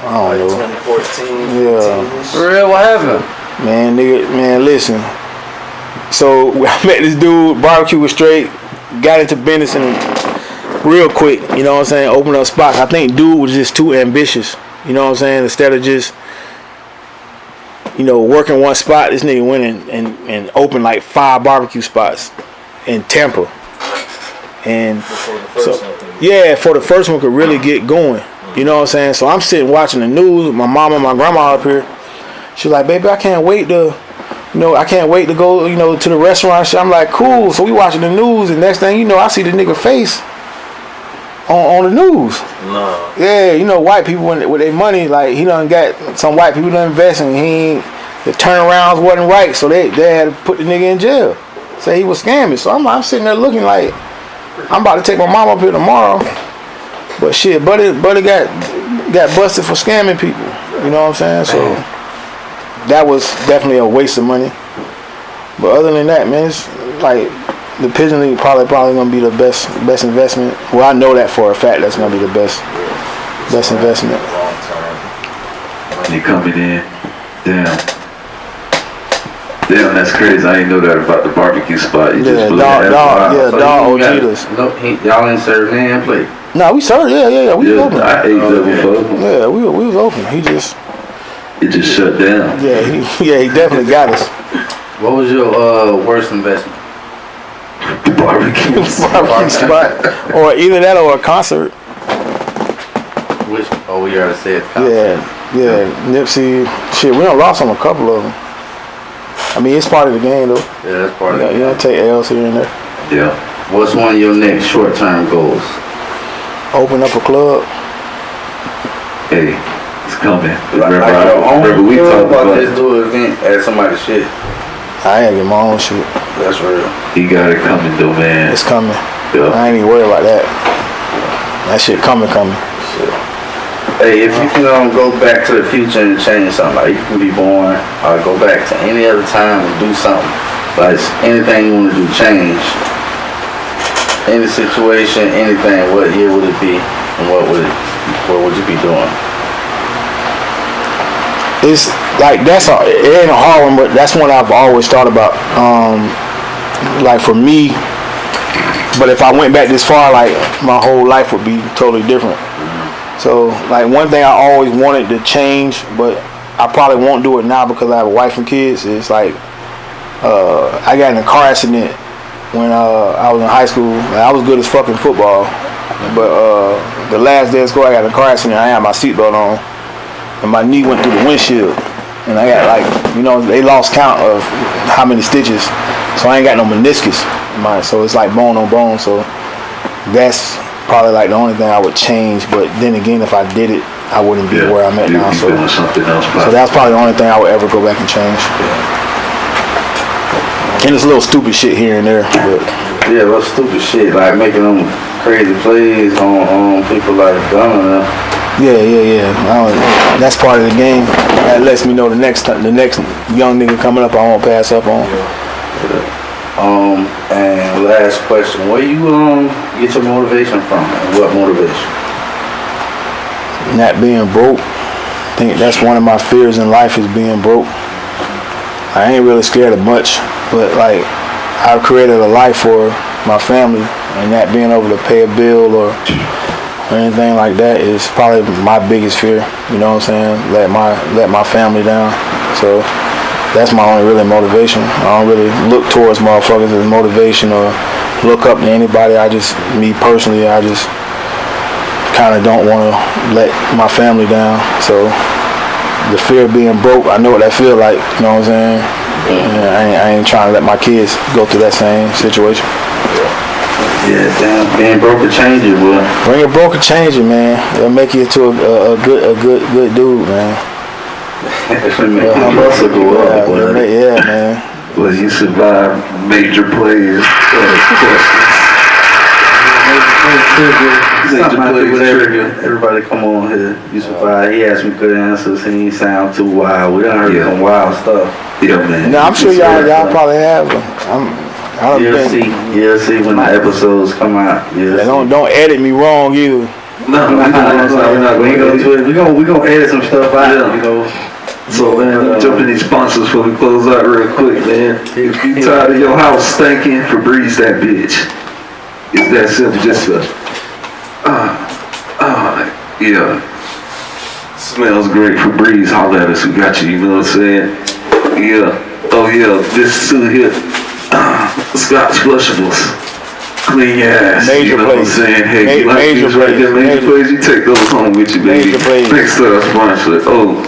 I don't know. 2014. Yeah. For real? What happened? Man, listen. So I met this dude, barbecue was straight, got into business and real quick, you know what I'm saying, opened up spots. I think dude was just too ambitious, you know what I'm saying, instead of just, you know, working one spot, this nigga went and opened like 5 barbecue spots in Tampa. And so, yeah, for the first one could really get going, you know what I'm saying. So I'm sitting watching the news with my mom and my grandma up here. She's like, baby, I can't wait to go, you know, to the restaurant. I'm like, cool. So we watching the news, and next thing you know, I see the nigga face on the news. No. Yeah, you know, white people with their money, like he done got some white people done invest and the turnarounds wasn't right, so they had to put the nigga in jail. Say he was scamming. So I'm sitting there looking like I'm about to take my mom up here tomorrow. But shit, buddy got busted for scamming people. You know what I'm saying? So that was definitely a waste of money. But other than that, man, it's like the Pigeon League probably gonna be the best investment. Well, I know that for a fact. That's gonna be the best investment. Long term. Money coming in. Damn, that's crazy. I didn't know that about the barbecue spot. You just blew that. Dog OG's. Y'all didn't serve hand plate. No, we served. Yeah. We was open. I ate that before. Yeah, we was open. It just shut down. Yeah, he definitely got us. What was your worst investment? The barbecue spot, or either that or a concert. Which? Oh, we already said concert. Yeah. Nipsey. Shit, we done lost on a couple of them. I mean, it's part of the game though. Yeah, that's part of it. You don't take L's here and there. Yeah. What's one of your next short-term goals? Open up a club. Hey, it's coming. Remember we talked about this do event at somebody's shit. I ain't get my own shit. That's real. He got it coming though, man. It's coming. Yeah. I ain't even worried about that. That shit coming. Shit. Hey, if you can go back to the future and change something, like you can be born or go back to any other time and do something, like anything you want to do, change, any situation, anything, what year would it be and what would you be doing? It's like it ain't a hard one, but that's one I've always thought about. Like for me, but if I went back this far, like my whole life would be totally different. So like one thing I always wanted to change, but I probably won't do it now because I have a wife and kids. Is like I got in a car accident when I was in high school. Like, I was good as fucking football, but the last day of school I got in a car accident. I had my seatbelt on, and my knee went through the windshield, and I got they lost count of how many stitches. So I ain't got no meniscus in mine. So it's like bone on bone. So that's probably like the only thing I would change, but then again, if I did it, I wouldn't be where I'm at now. So that's probably the only thing I would ever go back and change. And it's a little stupid shit here and there, but yeah, little stupid shit like making them crazy plays on people like Gunner. Yeah. That's part of the game. That lets me know the next young nigga coming up, I won't pass up on. And last question, where you get your motivation from, and what motivation? Not being broke. I think that's one of my fears in life is being broke. I ain't really scared of much, but like I've created a life for my family, and not being able to pay a bill or or anything like that is probably my biggest fear. You know what I'm saying? Let my family down. So that's my only really motivation. I don't really look towards motherfuckers as motivation or look up to anybody. Me personally, I just kind of don't want to let my family down. So the fear of being broke, I know what that feel like. You know what I'm saying? Yeah, I ain't trying to let my kids go through that same situation. Yeah, damn, being broke will change it, boy. Bring a broke and change it, man. It'll make you into a good dude, man. Actually make your muscle go up, boy. Yeah, man. Well, you survived major plays. Everybody come on here. You survive. He had some good answers. He ain't sound too wild. We done heard some wild stuff. Yeah, man. No, I'm sure y'all probably have them. You'll see when the episodes come out. Yeah, don't edit me wrong either. No, we gonna edit some stuff out. Yeah. You know. So man, jump in these sponsors before we close out real quick, man. If you tired of your house stinking, Febreze that bitch. It's that simple. Just yeah. Smells great. Febreze, holla at us. We got you. You know what I'm saying? Yeah. Oh yeah. This suit here. Scotch flushables. Clean your ass. Major you know place. What I'm saying? Hey, you like major this right there? Major place. You take those home with you, baby. Major place. Next to our sponsor. Oh.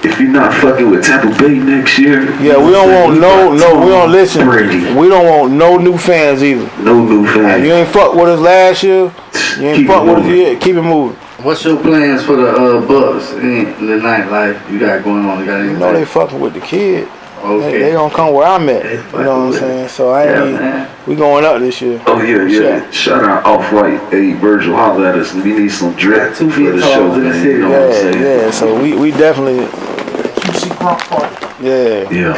If you're not fucking with Tampa Bay next year, yeah, we don't want we don't listen. Brady. We don't want no new fans either. No new fans. You ain't fuck with us last year. You ain't fuck with us yet. Keep it moving. What's your plans for the Bucks in the nightlife you got going on? You got anything? You know they fucking with the kid. Okay. They gonna come where I'm at. You know what I'm saying? So we going up this year. Oh yeah. Shout out Off-White. Hey, Virgil, holla at us. We need some drip for the show, man. You know what I'm saying? Yeah. So we definitely. Yeah.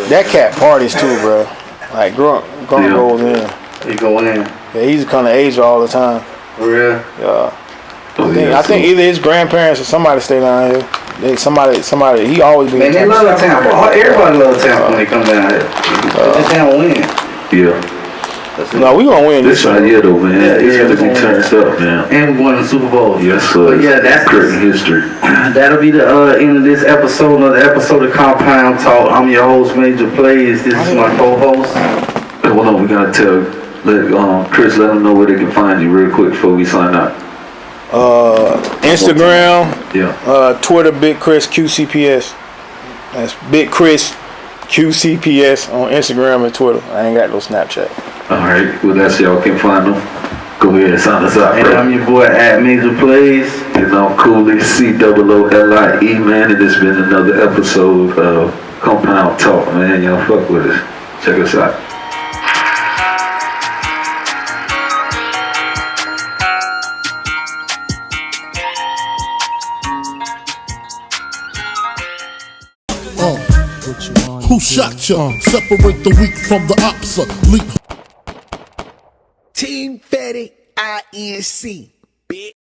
That cat parties too, bro. Like Grunt goes in. He go in. Yeah, he's kind of Asia all the time. For real? Yeah. I think either his grandparents or somebody stay down here. Somebody. He always be. Man, they love Tampa. Everybody loves Tampa when they come down here. They Tampa win. Yeah. No, we gonna win this right here though, man. It's gonna be turned up, man. And we won the Super Bowl. Yes, sir. Yeah, that's great history. That'll be the end of this episode. Another episode of Kompound Talk. I'm your host, Major Plays. This is my co-host. Hold on, we gotta Chris, let them know where they can find you real quick before we sign out. Instagram. Yeah. Twitter, Big Chris QCPS. That's Big Chris QCPS on Instagram and Twitter. I ain't got no Snapchat. Alright, well that's y'all can find them. Go ahead and sign us out, and bro. I'm your boy at Major Plays. And I'm Cooley, COOLIE, man. And it's been another episode of Kompound Talk, man. Y'all fuck with us. Check us out. Who shot ya? Separate the weak from the opsa. Leap. Team Fetty, INC.